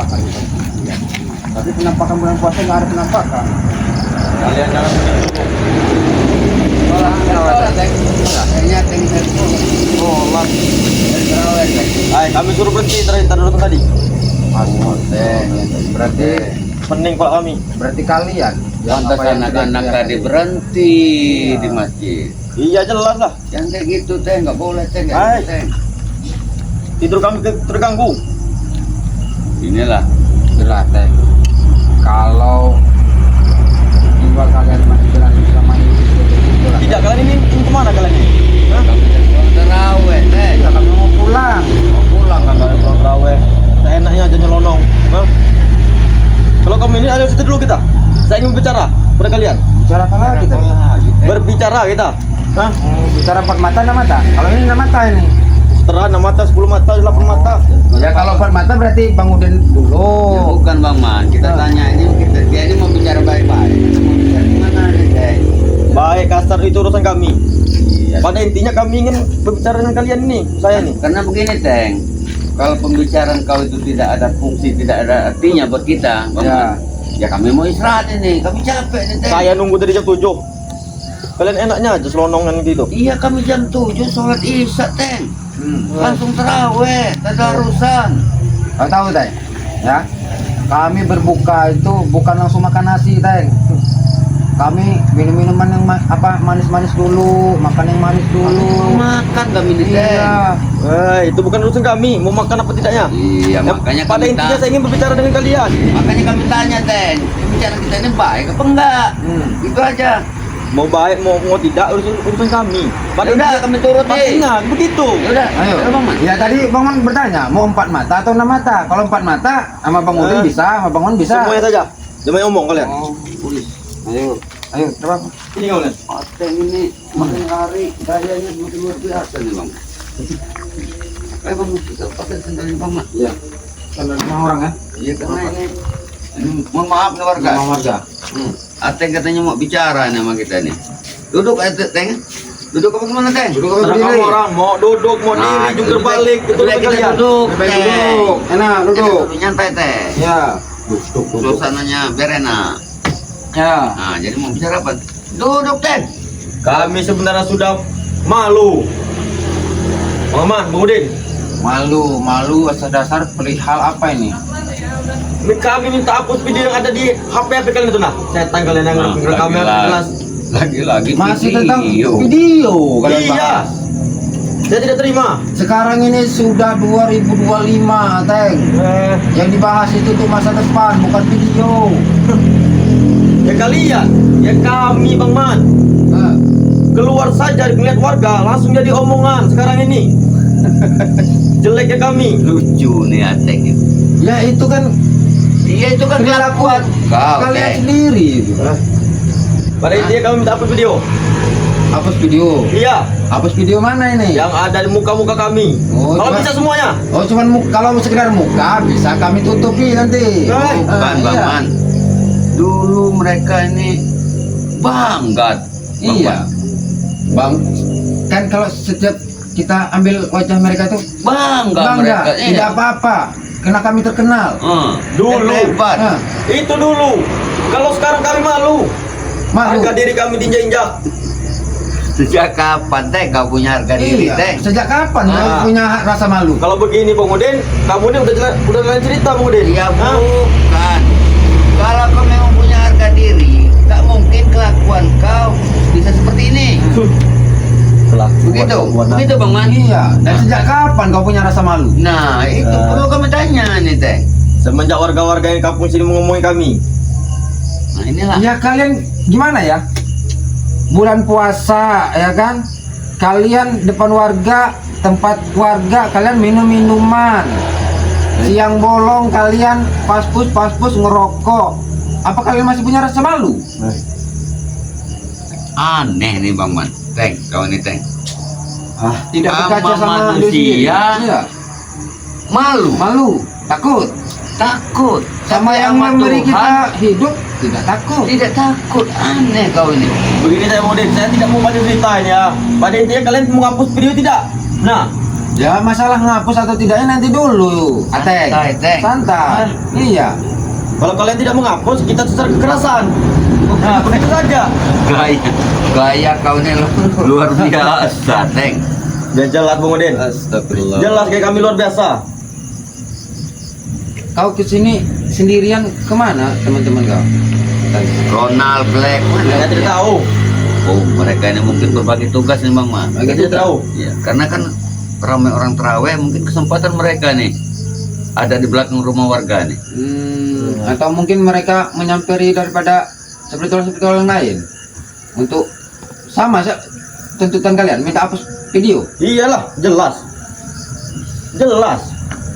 penampakan itu. Iya. Tapi penampakan bulan puasa nggak ada penampakan. Kalian jangan begitu. Kayaknya dari Sholat. Hai, kami suruh berhenti tadi. Berarti Pening pak kami. berarti kalian Lantas anak-anak tadi berhenti di masjid. Iya jelas lah. Yang kayak gitu teh nggak boleh teh. Hai. Teh. Tidur kami terganggu. Inilah jelas teh. Kalau jiwa kalian masih berani sama ini, Tidak, kalian ini kemana kalian ini? Hah? kami pulang terawih teh. ya kami mau pulang. Mau pulang kan kalian pulang terawih. Seenaknya aja nyelonong. Hah? Kalau kamu ini ada situ dulu kita. Saya ingin berbicara pada kalian. Bicara apa lagi teh? Berbicara kita. Hah? Bicara empat mata enam mata. Kalau ini enam mata ini. Setelah 6 mata, 10 mata, 8 mata. Ya kalau empat mata berarti Bang Udin Ya, dulu. bukan Bang Man, kita tanya ini dia ini mau bicara baik-baik. Kita mau bicara gimana nih teh? Baik kasar itu urusan kami. Iya. Pada intinya kami ingin berbicara dengan kalian nih, saya nih. Karena begini Teng, kalau pembicaraan kau itu tidak ada fungsi, tidak ada artinya buat kita, Bang Ya. Man, ya kami mau istirahat ini, kami capek nih Teng. Saya nunggu dari jam 7. Kalian enaknya aja selonongan gitu. Iya kami jam 7 sholat isya Teng, langsung terawih, tadarusan. Kau tahu teh? Ya. Kami berbuka itu bukan langsung makan nasi teh. Kami minum-minuman yang manis-manis dulu, makan yang manis dulu. Makan kami nih Teng. Iya. Itu bukan urusan kami, mau makan apa tidaknya. Iya, makanya Pada kami intinya saya ingin berbicara dengan kalian. makanya kami tanya Teng, pembicaraan kita ini baik apa enggak? Itu aja. Mau baik, mau tidak, urusan kami. Pada Ya udah, intinya- kami turut pada nih. intinya begitu. Ya udah, Ayo. ya Bang Man. Ya tadi Bang Man bertanya mau empat mata atau enam mata. Kalau empat mata sama Bang Udin bisa, sama Bang Man bisa. Semuanya saja. Jangan ngomong kalian. Oh, boleh. Ayo, ayo, coba. Ini kalian. Ateng ini makin hari gayanya makin luar biasa nih Bang. Ayo Bang, kita pakai sendiri Bang Man. Iya. Kalau 5 orang kan? Iya karena ini mohon maaf nih warga. Lima warga. Ateng katanya mau bicara nih sama kita nih. Duduk Ateng. Duduk apa gimana Teng? Duduk apa Terserah berdiri? kamu orang mau duduk, mau Nah, diri, jungkir lebih balik, baik- itu lebih baik urusan kita kalian. duduk. Lebih baik Teng. duduk. Enak, duduk. Lebih nyantai Teh. Ya. Duduk, duduk. Suasananya berena. Ya. Nah, jadi mau bicara apa? Duduk Teng. Kami sebenarnya sudah malu. Bang Aman, Bang Udin, Malu dasar perihal apa ini? kami minta hapus video yang ada di HP kalian itu nah. Saya kalian yang Nah, ngerekam lagi-lagi. kelas. Lagi-lagi Masih tentang video. video kalian Iya. bahas. Saya tidak terima. Sekarang ini sudah 2025, Teng. Yang dibahas itu tuh masa depan, bukan video. Ya kalian, ya kami Bang Man. Nah, Keluar saja melihat warga langsung jadi omongan sekarang ini. Jeleknya kami. Lucu nih Ateng itu. ya itu kan Iya itu kan kelakuan kau kalian Teng. sendiri itu. Pada intinya kami minta hapus video. Hapus video. Iya, Hapus video mana ini? yang ada di muka-muka kami. Oh, Kalau cuma- bisa semuanya. Oh, cuman kalau sekedar muka bisa kami tutupi nanti. Hai. Bukan Bang Iya. Man. Dulu mereka ini bangga. Bang Iya. Man. Bang, kan kalau setiap kita ambil wajah mereka tuh Bangga bangga, mereka. Iya. tidak apa-apa, karena kami terkenal. Dulu. Hebat. Nah, Itu dulu. Kalau sekarang kami malu. malu. Harga diri kami diinjak-injak. Sejak kapan Teng kau punya harga diri Iya. Teng? Sejak kapan Ah. kau punya rasa malu? Kalau begini Bang Udin, kamu ini udah lain cerita Bang Udin. Ya Hah? bukan. Kalau kau memang punya harga diri, tak mungkin kelakuan kau bisa seperti ini. Begitu Bang Man. Iya. Dan sejak kapan kau punya rasa malu? Nah itu perlu kami tanya nih Teng. Semenjak warga-warga yang kampung sini mengomongin kami. Nah inilah. Ya kalian gimana ya? Bulan puasa ya kan? Kalian depan warga, tempat warga kalian minum minuman. Siang bolong kalian paspus ngerokok. Apa kalian masih punya rasa malu? Aneh nih Bang Man. Teng, kau ini Teng. Tidak Sama berkaca sama diri manusia. sendiri. Iya. Malu, takut. Takut Sama Tapi yang sama memberi Tuhan kita hidup tidak takut. tidak takut. Aneh kau ini. Begini saya Bang Udin, saya tidak mau pada cerita ini ya. Pada intinya kalian menghapus video tidak? Nah, Ya masalah ngapus atau tidaknya nanti dulu. Ateng. Santai, Teng. Santai. Iya. Kalau kalian tidak menghapus, kita secara kekerasan. Nah, begitu saja. Gaya kau ini luar biasa, Teng. Biar jelas Bung Udin. Astagfirullah. Jelas kayak kami luar biasa. Kau kesini sendirian kemana teman-teman kau? Ronald Black. Saya tidak tahu. Oh, mereka ini mungkin berbagi tugas nih, Bang Man. Saya tidak tahu. Ya, karena kan ramai orang terawih, mungkin kesempatan mereka nih ada di belakang rumah warga nih. Atau mungkin mereka menyampiri daripada seperti orang lain untuk sama tuntutan kalian minta hapus video. Iyalah, jelas. Jelas.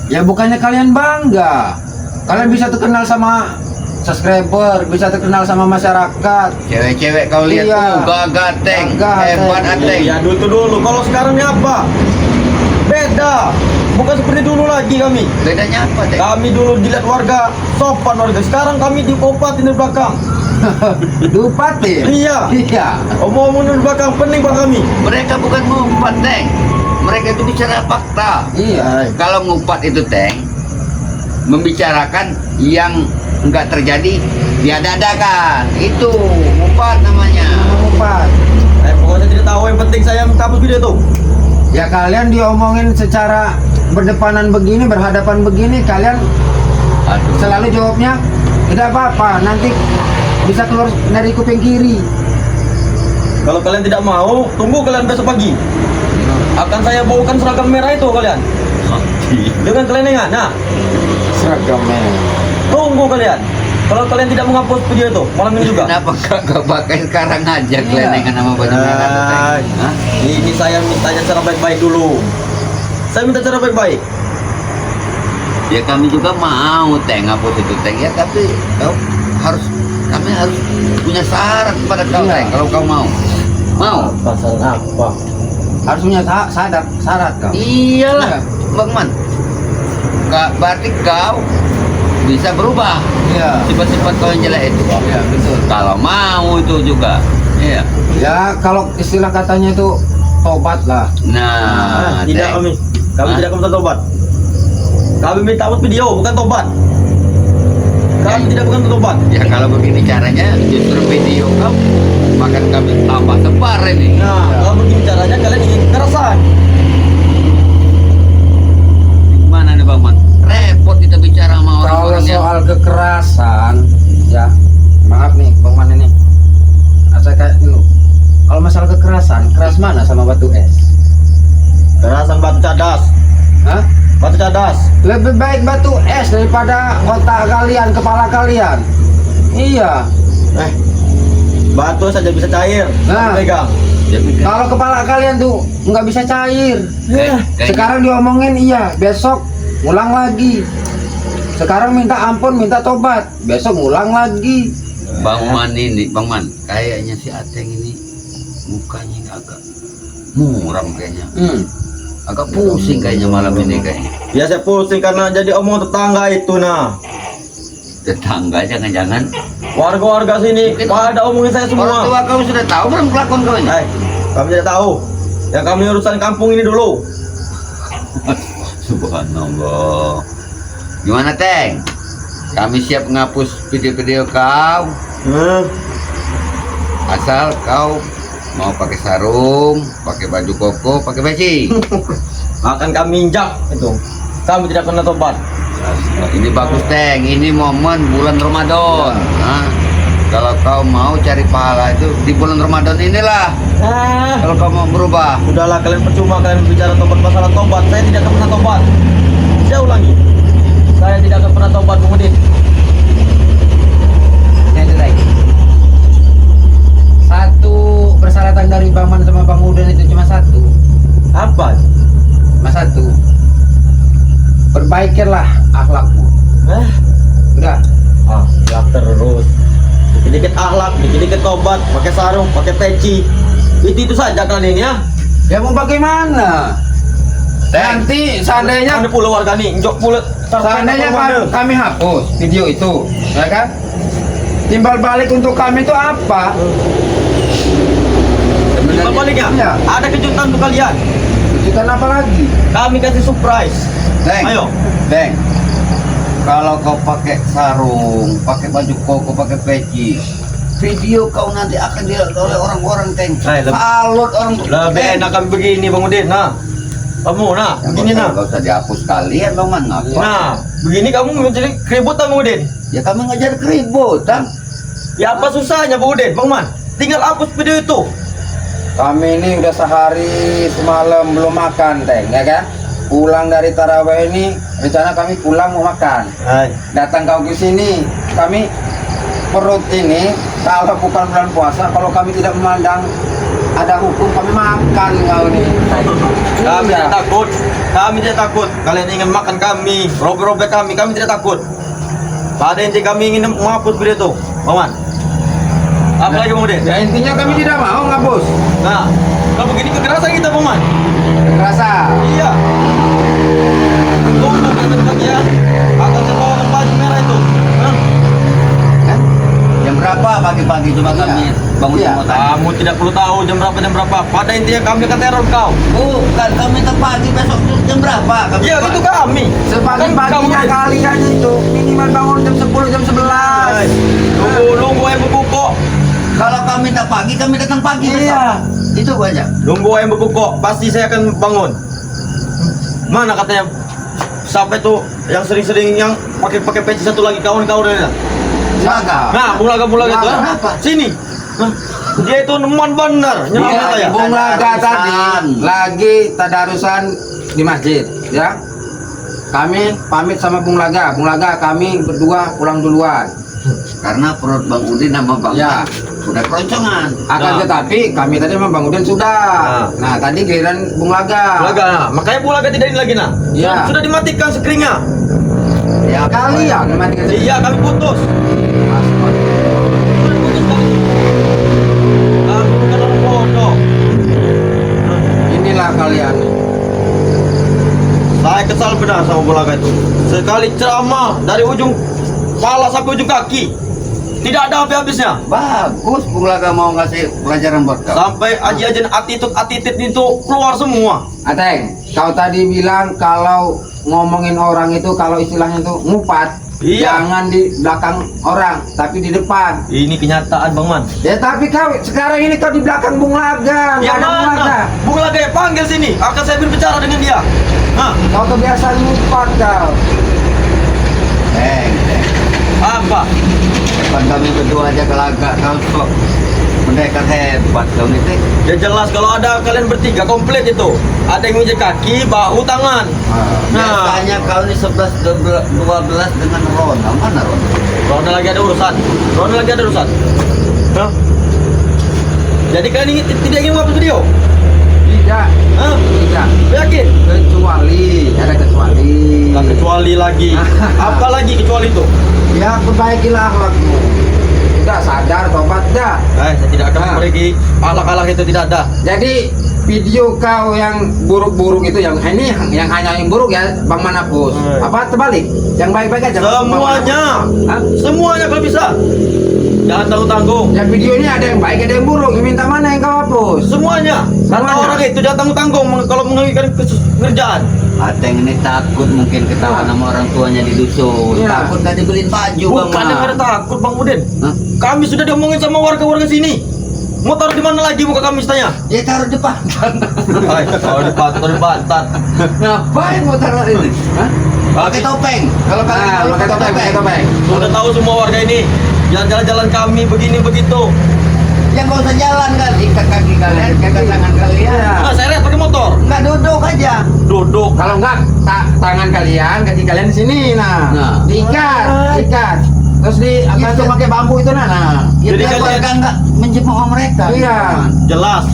Ya bukannya kalian bangga, kalian bisa terkenal sama subscriber, bisa terkenal sama masyarakat. Cewek-cewek kau lihat Iya. tuh gagah, Teng. Gagah, Hebat, Teng. Teng. Ya dulu. Kalau sekarang ini apa? Beda. Bukan seperti dulu lagi kami. Bedanya apa, Teng? Kami dulu dilihat warga, sopan warga. Sekarang kami diopatin di belakang. Dupatin. Iya. Iya. Omong-omong di belakang pening bang kami. Mereka bukan ngumpat, Teng. Mereka itu bicara fakta. Iya. Kalau ngumpat itu, Teng, membicarakan yang enggak terjadi diada-adakan. Itu ngumpat namanya. Mengumpat. Pokoknya tidak tahu. Yang penting saya minta hapus video itu. Ya kalian diomongin secara berdepanan begini, berhadapan begini, kalian Aduh. selalu jawabnya tidak apa-apa, nanti bisa keluar dari kuping kiri. Kalau kalian tidak mau, tunggu kalian besok pagi. Akan saya bawakan seragam merah itu kalian. Dengan kelenengan. Nah, Seragamnya. tunggu kalian. Kalau kalian tidak menghapus video itu malam ini juga. Kenapa gak pakai sekarang aja kelenengan sama baju merah tuh, Teng? Hah? Ini saya mintanya cara baik-baik dulu. Saya minta cara baik-baik. Ya kami juga mau, Teng, hapus itu, Teng. Ya tapi kami harus punya syarat kepada kau, Iya. Teng. Kalau kau mau. Mau? Pasal apa? Harus punya syarat kau. Iyalah, Iya. Bang Man. Berarti kau bisa berubah Iya. sifat-sifat kau yang jelek itu. Iya, betul. Kalau mau itu juga. Iya. Ya kalau istilah katanya itu tobat lah. Nah, Tidak Teng. kami. Kami Hah? tidak minta tobat. Kami minta hapus video, bukan tobat. Kami tidak bukan tobat. Ya kalau begini caranya justru video kau makan kami tambah sebar ini. Nah, kalau begini caranya kalian ingin kekerasan. Gimana nih Bang Man? Repot kita bicara sama Kalau orang-orang yang soal kekerasan, ya maaf nih Bang Man ini. Saya kayak dulu. Kalau masalah kekerasan, keras mana sama batu es? Kekerasan batu cadas. Hah? Batu cadas. Lebih baik batu es daripada otak kalian, kepala kalian. Iya. Batu saja bisa cair. Nah. Pegang. Kalau kepala kalian tuh nggak bisa cair. Kayaknya- Sekarang diomongin iya, besok ngulang lagi. Sekarang minta ampun, minta tobat, besok ngulang lagi. Bang Man ini, Bang Man, kayaknya si Ateng ini mukanya ini agak muram kayaknya. Agak pusing kayaknya malam ini kayaknya. Ya saya pusing karena jadi omong tetangga itu nah. Tetangga jangan-jangan Warga-warga sini pada omongin saya orang semua. tua kau sudah tahu belum kelakuan kau ini? Kami tidak tahu. Ya kami urusan kampung ini dulu. Subhanallah. Gimana Teng? Kami siap menghapus video-video kau asal kau mau pakai sarung, pakai baju koko, pakai peci. Akan kami injak itu. Kami tidak pernah tobat. Ini bagus Teng, ini momen bulan Ramadan. Hah? Kalau kau mau cari pahala itu di bulan Ramadan inilah. Kalau kau mau berubah. Udahlah kalian percuma kalian bicara tobat masalah tobat. Saya tidak akan pernah tobat. Saya ulangi. Saya tidak akan pernah tobat, Bung Udin. Yang jelek. Satu persyaratan dari Bang Man sama Bang Udin itu cuma satu. Apa? Cuma satu. Perbaikilah akhlakmu. Udah. Ya terus. Dikit-dikit akhlak, dikit-dikit tobat, pakai sarung, pakai peci. Itu saja kalian ini ya. Ya mau bagaimana? Nanti seandainya Ada pula warga nih, njok pula. seandainya kami hapus video itu, ya kan? Timbal balik untuk kami itu apa? Timbal baliknya? Iya. Ada kejutan untuk kalian. Saksikan apa lagi? Kami kasih surprise. Teng. Ayo. Teng. Kalau kau pakai sarung, pakai baju koko, pakai peci, video kau nanti akan dilihat oleh orang-orang, Teng. Salut orang. Lebih Teng. enak kami begini Bang Udin. Nah, kamu nah, Ya, begini nah. Gak usah dihapus kalian dong, man. Ngapa? Nah, begini kamu menjadi keributan Bang Udin. Ya kami ngejar keributan. Ya apa susahnya Bang Udin, Bang Man? Tinggal hapus video itu. Kami ini udah sehari semalam belum makan, Teng, ya kan? Pulang dari tarawih ini, rencana kami pulang mau makan. Hai. Datang kau ke sini, kami perut ini kalau bukan bulan puasa, kalau kami tidak memandang ada hukum, kami makan kau ini. Kami Iya. tidak takut. Kami tidak takut. Kalian ingin makan kami, robek-robek kami tidak takut. Pada inti kami ingin menghapus video itu, Bang Man. Apa lagi Bang Udin? Ya intinya kami tidak mau ngapus. Nah, kalau begini kekerasan kita Bang Man. Rasa. Iya. Tunggu bagian akan saya bawa baju merah itu. Hah? Kan? Jam berapa pagi-pagi coba kami bangun Iya. mau tanya. Kamu tidak perlu tahu jam berapa. Pada intinya kami akan teror kau. Bukan, kami minta pagi besok jam berapa? Kami Iya, itu kami. Sepagi-paginya Kan kamu- kalian itu minimal bangun jam 10, jam 11. Hai. Nunggu ayam berkukuk. Kalau kami minta pagi, kami datang pagi Iya. besok. Itu aja. Nunggu ayam berkukuk. Pasti saya akan bangun. Mana katanya? Sampai tuh yang sering-sering yang pakai peci satu lagi kawan-kawan ini. Silakan. Nah, bulaga itu. Kenapa? Sini. Nah, dia itu nemuan benar. Nyelamat Iya, saya. Bung Laga Tadarusan. tadi lagi tadarusan di masjid, ya. Kami pamit sama Bung Laga. Bung Laga, kami berdua pulang duluan. Karena perut Bang Udin sama Bang Ya. Pak sudah keroncongan. Akan Nah. tetapi kami tadi sama Bang Udin sudah. Nah, tadi giliran Bung Laga. Bulaga, nah. Makanya bulaga tidak ini lagi nah. Iya. Sudah dimatikan screennya. Ya, Kalian matikan Iya, kami putus. Putus kami. Kami bukan orang bodoh. Inilah kalian. Saya kesal benar sama bulaga itu. Sekali ceramah dari ujung kepala sampai ujung kaki. Tidak ada habis-habisnya. bagus Bung Laga mau ngasih pelajaran buat kau. Sampai aji-ajian attitude itu keluar semua. Ateng, kau tadi bilang kalau ngomongin orang itu kalau istilahnya itu ngupat, Iya. jangan di belakang orang, tapi di depan. Ini kenyataan Bang Man. Ya tapi kau sekarang ini kau di belakang Bung Laga, nggak Yang ada Bung Laga. mana? Bung Laga panggil sini. Akan saya berbicara dengan dia. Hah? Kau kebiasaan ngupat kau. Teng. Apa? Depan kami berdua aja ke Laga, kau kok mendekat hebat kau nih, Teng. Ya jelas kalau ada kalian bertiga komplit itu. Ada yang menjadi kaki, bahu, tangan. Nah. Biasanya kau ini 11, 12 dengan Rona. Mana Rona? Ronald lagi ada urusan. Hah? Jadi kalian ingin, tidak ingin menghapus video? Tidak, Hah? tidak. Yakin? Kecuali, ada kecuali. Nah, kecuali lagi. Apa lagi kecuali itu? Ya perbaikilah akhlakmu. Sudah sadar, tobat dah. Saya tidak akan Nah. memperbaiki akhlak-akhlak itu tidak ada. Jadi video kau yang buruk-buruk itu yang ini yang hanya yang buruk ya Bang Manapus. Apa terbalik? Yang baik-baik aja. Bang Semuanya. Manapus. Hah? Semuanya kalau bisa. Jangan tanggung-tanggung. Ya video ini ada yang baik ada yang buruk. Yang minta mana yang kau hapus? Semuanya. Kata Semuanya. orang itu jangan tanggung-tanggung kalau mengajukan kerjaan. Ateng ini takut mungkin ketahuan sama orang tuanya di dusun. Iya. Takut gak dibeliin baju Bang. Bukan yang ada takut Bang Udin. Hah? Kami sudah diomongin sama warga-warga sini. Mau taruh di mana lagi muka kami tanya? Ya taruh depan. Hai, taruh di pantat. Ngapain mau taruh ini? Hah? Pakai topeng. Kalau kalian Nah, tahu pakai topeng, pakai topeng. Sudah tahu semua warga ini. Jalan-jalan kami begini begitu. Ya nggak usah jalan kan, ikat kaki kalian, ikat tangan kalian. Iya. Nah, saya lihat pakai motor. Nggak duduk aja. Duduk. Kalau enggak tangan kalian, kaki kalian di sini nah. Nah. Diikat. Terus di atas itu pakai bambu itu nah. Ya Jadi biar kalian- warga nggak menjebak mereka. Iya. Jelas.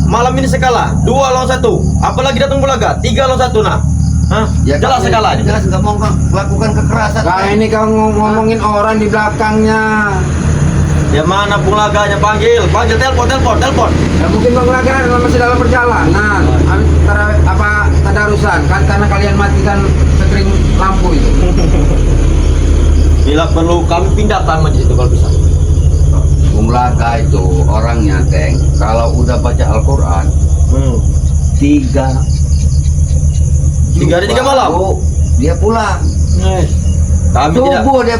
Malam ini skala 2 lawan 1. Apalagi datang bulaga 3 lawan 1 nah. Hah? Jelas kami- skala ini. Jelas nggak mau melakukan kekerasan. Nah ini kau ngomongin orang di belakangnya. Ya mana bulaganya panggil telepon. Ya mungkin Bang Laga masih dalam perjalanan antara apa tadarusan kan karena kalian matikan sekring lampu itu. Bila perlu kami pindahkan majlis itu kalau bisa. Bung Laga itu orangnya Teng. Kalau udah baca Al-Quran 3 3 hari 3 malam. Baru dia pulang. Kami tidak Subuh dia